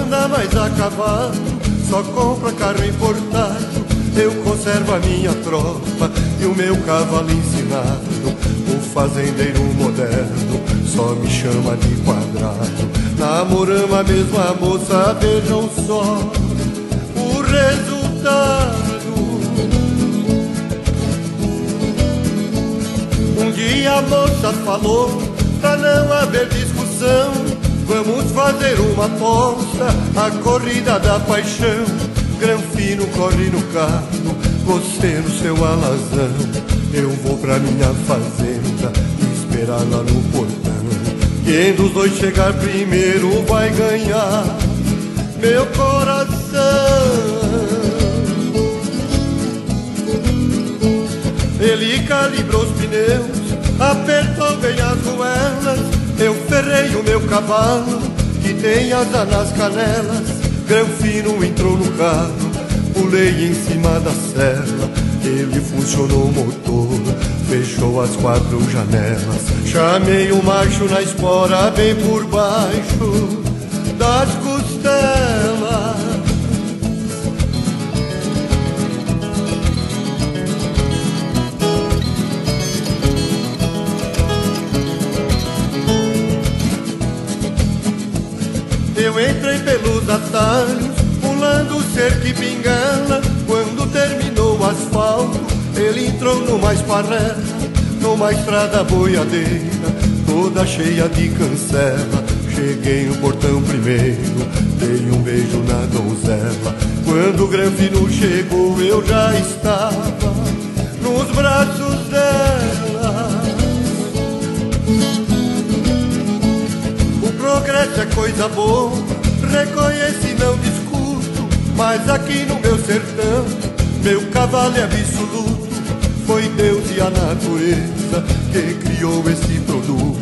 anda mais a cavalo, só compra carro importado. Eu conservo a minha tropa e o meu cavalo ensinado. O fazendeiro moderno só me chama de quadrado. Namoramos a mesma moça, vejam só o resultado. Um dia a moça falou, pra não haver discussão, vamos fazer uma aposta, a corrida da paixão. Granfino corre no carro, você no seu alazão. Eu vou pra minha fazenda esperar lá no portão. Quem dos dois chegar primeiro vai ganhar meu coração. Ele calibrou os pneus, apertou bem as goelas. Eu ferrei o meu cavalo, que tem asa nas canelas. Granfino entrou no carro, pulei em cima da sela. Ele funcionou o motor, fechou as 4 janelas. Chamei o macho na espora, bem por baixo das costelas. Eu entrei pelos atalhos, pulando cerca e bengala. Quando terminou o asfalto, ele entrou numa esparrela, numa estrada boiadeira, toda cheia de cancela. Cheguei no portão primeiro, dei um beijo na donzela. Quando o Granfino chegou, eu já estava nos braços dela. O progresso é coisa boa, reconheço e não discuto, mas aqui no meu sertão, meu cavalo é absoluto. Foi Deus e a natureza que criou esse produto.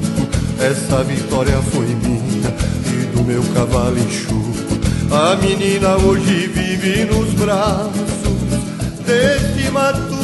Essa vitória foi minha e do meu cavalo enxuto. A menina hoje vive nos braços deste matuto.